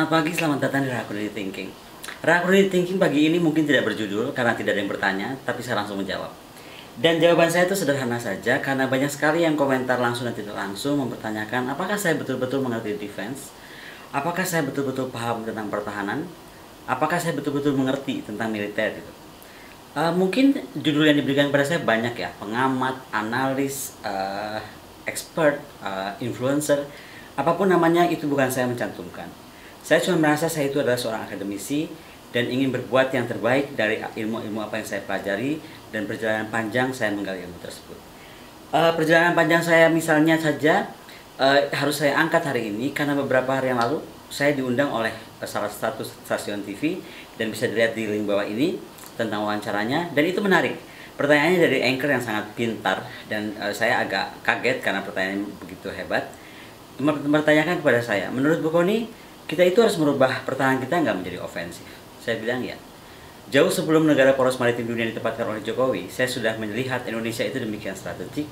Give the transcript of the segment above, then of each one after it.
Selamat pagi, selamat datang di Rakurdi Thinking. Rakurdi Thinking pagi ini mungkin tidak berjudul karena tidak ada yang bertanya, tapi saya langsung menjawab. Dan jawaban saya itu sederhana saja karena banyak sekali yang komentar langsung dan tidak langsung mempertanyakan apakah saya betul-betul mengerti defense, apakah saya betul-betul paham tentang pertahanan, apakah saya betul-betul mengerti tentang militer gitu. Mungkin judul yang diberikan pada saya banyak ya, pengamat, analis, expert, influencer, apapun namanya itu bukan saya mencantumkan. Saya cuma merasa saya itu adalah seorang akademisi dan ingin berbuat yang terbaik dari ilmu-ilmu apa yang saya pelajari, dan perjalanan panjang saya menggali ilmu tersebut. Perjalanan panjang saya misalnya saja harus saya angkat hari ini karena beberapa hari yang lalu saya diundang oleh salah satu stasiun TV dan bisa dilihat di link bawah ini tentang wawancaranya, dan itu menarik. Pertanyaannya dari anchor yang sangat pintar dan saya agak kaget karena pertanyaannya begitu hebat. Mempertanyakan kepada saya, menurut Bu Koni, kita itu harus merubah pertahanan kita nggak menjadi ofensif? Saya bilang ya. Jauh sebelum negara poros maritim dunia ditempatkan oleh Jokowi, saya sudah melihat Indonesia itu demikian strategik,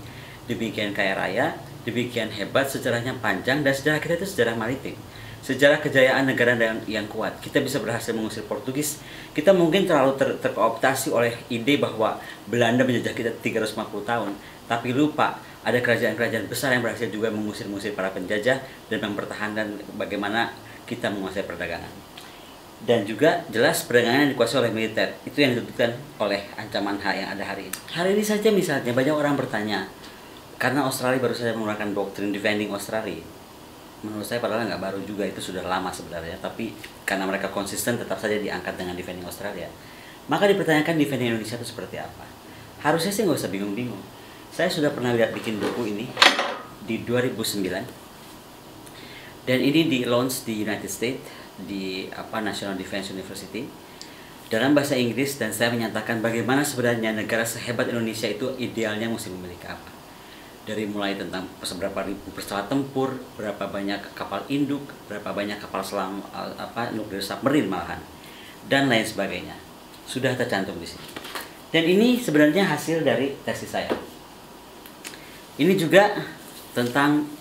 demikian kaya raya, demikian hebat, sejarahnya panjang, dan sejarah kita itu sejarah maritim. Sejarah kejayaan negara yang kuat. Kita bisa berhasil mengusir Portugis. Kita mungkin terlalu terkooptasi oleh ide bahwa Belanda menjajah kita 350 tahun. Tapi lupa, ada kerajaan-kerajaan besar yang berhasil juga mengusir para penjajah dan mempertahankan bagaimana kita menguasai perdagangan. Dan juga jelas perdagangan yang dikuasai oleh militer. Itu yang ditentukan oleh ancaman yang ada hari ini. Hari ini saja misalnya banyak orang bertanya, karena Australia baru saja mengeluarkan doktrin defending Australia. Menurut saya padahal nggak baru juga, itu sudah lama sebenarnya. Tapi karena mereka konsisten tetap saja diangkat dengan defending Australia. Maka dipertanyakan defending Indonesia itu seperti apa. Harusnya sih nggak usah bingung-bingung. Saya sudah pernah lihat bikin buku ini di 2009. Dan ini di launch di United States, di National Defense University dalam bahasa Inggris, dan saya menyatakan bagaimana sebenarnya negara sehebat Indonesia itu idealnya mesti memiliki apa. Dari mulai tentang seberapa ribu pesawat tempur, berapa banyak kapal induk, berapa banyak kapal selam nuklir submarine malahan, dan lain sebagainya. Sudah tercantum di sini. Dan ini sebenarnya hasil dari tesis saya. Ini juga tentang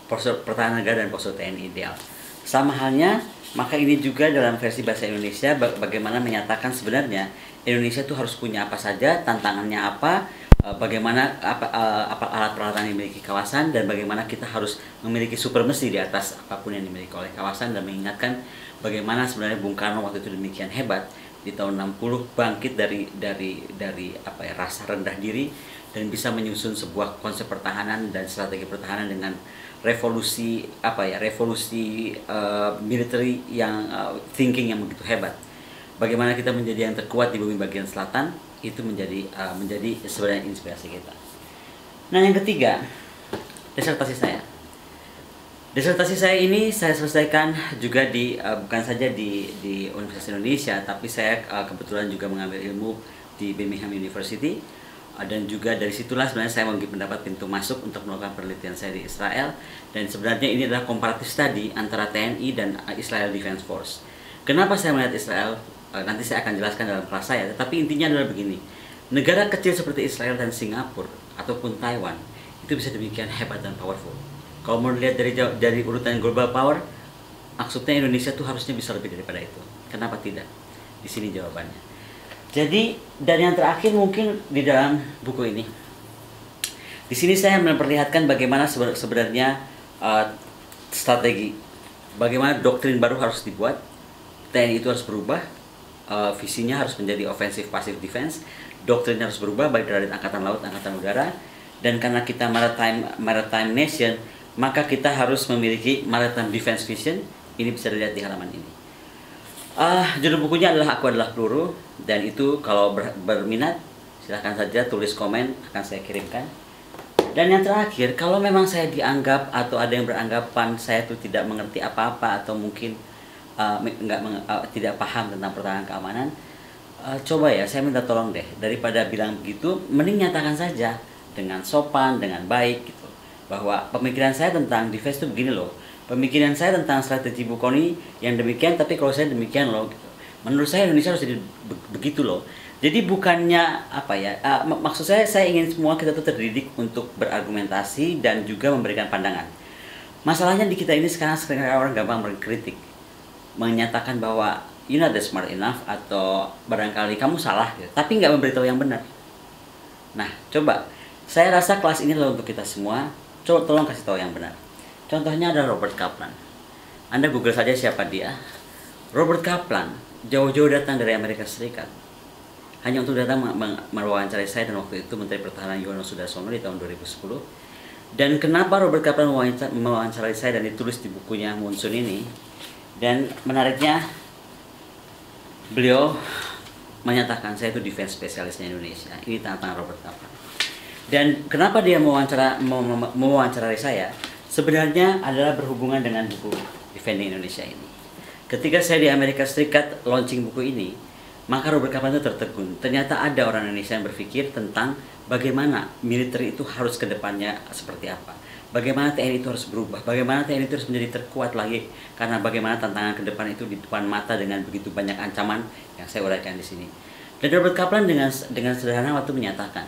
postur pertahanan negara dan postur TNI ideal. Sama halnya, maka ini juga dalam versi bahasa Indonesia bagaimana menyatakan sebenarnya Indonesia itu harus punya apa saja, tantangannya apa, bagaimana alat peralatan yang dimiliki kawasan, dan bagaimana kita harus memiliki supremasi di atas apapun yang dimiliki oleh kawasan, dan mengingatkan bagaimana sebenarnya Bung Karno waktu itu demikian hebat di tahun 60 bangkit dari rasa rendah diri dan bisa menyusun sebuah konsep pertahanan dan strategi pertahanan dengan revolusi military yang thinking yang begitu hebat. Bagaimana kita menjadi yang terkuat di bumi bagian selatan, itu menjadi sebenarnya inspirasi kita. Nah, yang ketiga, disertasi saya. Disertasi saya ini saya selesaikan juga bukan saja di Universitas Indonesia, tapi saya kebetulan juga mengambil ilmu di Birmingham University. Dan juga dari situlah sebenarnya saya mendapat pintu masuk untuk melakukan penelitian saya di Israel, dan sebenarnya ini adalah comparative study antara TNI dan Israel Defense Force. Kenapa saya melihat Israel? Nanti saya akan jelaskan dalam kelas saya, tetapi intinya adalah begini. Negara kecil seperti Israel dan Singapura ataupun Taiwan itu bisa demikian hebat dan powerful. Kalau mau lihat dari urutan global power, maksudnya Indonesia tuh harusnya bisa lebih daripada itu. Kenapa tidak? Di sini jawabannya. Jadi, dan yang terakhir mungkin di dalam buku ini. Di sini saya memperlihatkan bagaimana sebenarnya strategi, bagaimana doktrin baru harus dibuat, TNI itu harus berubah, visinya harus menjadi offensive passive defense, doktrinnya harus berubah baik dari angkatan laut, angkatan udara, dan karena kita maritime nation, maka kita harus memiliki maritime defense vision. Ini bisa dilihat di halaman ini. Judul bukunya adalah Aku Adalah Peluru, dan itu kalau berminat silahkan saja tulis komen, akan saya kirimkan. Dan yang terakhir, kalau memang saya dianggap atau ada yang beranggapan saya itu tidak mengerti apa-apa atau mungkin tidak paham tentang pertahanan keamanan, coba ya saya minta tolong deh, daripada bilang begitu, mending nyatakan saja dengan sopan, dengan baik gitu, bahwa pemikiran saya tentang defense itu begini loh. Pemikiran saya tentang strategi Bu Koni yang demikian, tapi kalau saya demikian loh gitu. Menurut saya Indonesia harus jadi begitu loh. Jadi bukannya maksud saya ingin semua kita tuh terdidik untuk berargumentasi dan juga memberikan pandangan. Masalahnya di kita ini sekarang orang gampang berkritik. menyatakan bahwa you're not that smart enough atau barangkali kamu salah gitu, tapi nggak memberitahu yang benar. Nah, coba saya rasa kelas ini adalah untuk kita semua. Coba tolong kasih tahu yang benar. Contohnya ada Robert Kaplan. Anda Google saja siapa dia. Robert Kaplan jauh-jauh datang dari Amerika Serikat hanya untuk datang mewawancarai saya, dan waktu itu Menteri Pertahanan Yono Sudarsono di tahun 2010. Dan kenapa Robert Kaplan mewawancarai saya dan ditulis di bukunya Monsoon ini? Dan menariknya, beliau menyatakan saya itu defense spesialisnya Indonesia. Ini tantangan Robert Kaplan. Dan kenapa dia mewawancarai saya? Sebenarnya adalah berhubungan dengan buku Defending Indonesia ini. Ketika saya di Amerika Serikat launching buku ini, maka Robert Kaplan itu tertegun. Ternyata ada orang Indonesia yang berpikir tentang bagaimana militer itu harus ke depannya seperti apa. Bagaimana TNI itu harus berubah, bagaimana TNI itu harus menjadi terkuat lagi, karena bagaimana tantangan ke depan itu di depan mata dengan begitu banyak ancaman yang saya uraikan di sini. Dan Robert Kaplan dengan sederhana waktu menyatakan,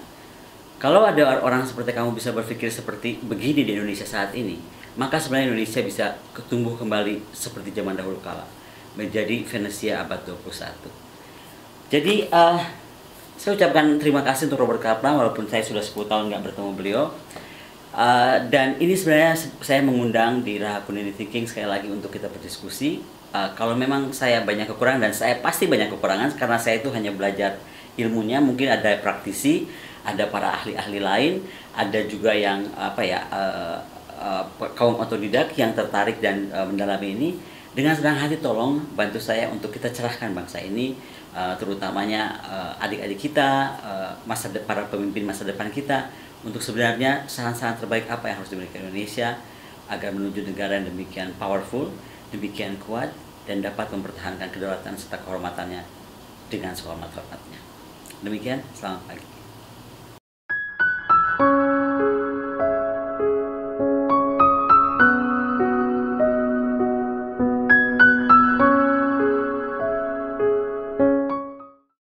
kalau ada orang seperti kamu bisa berpikir seperti begini di Indonesia saat ini, maka sebenarnya Indonesia bisa tumbuh kembali seperti zaman dahulu kala, menjadi Venesia abad 21. Jadi saya ucapkan terima kasih untuk Robert Kaplan, walaupun saya sudah 10 tahun nggak bertemu beliau. Dan ini sebenarnya saya mengundang di Raha Community Thinking sekali lagi untuk kita berdiskusi. Kalau memang saya banyak kekurangan, dan saya pasti banyak kekurangan karena saya itu hanya belajar ilmunya, mungkin ada praktisi, ada para ahli-ahli lain, ada juga yang kaum otodidak yang tertarik dan mendalami ini. Dengan senang hati tolong bantu saya untuk kita cerahkan bangsa ini, terutamanya adik-adik kita, para pemimpin masa depan kita, untuk sebenarnya saran-saran terbaik apa yang harus dimiliki Indonesia agar menuju negara yang demikian powerful, demikian kuat, dan dapat mempertahankan kedaulatan serta kehormatannya dengan sehormat-hormatnya. Demikian, selamat pagi.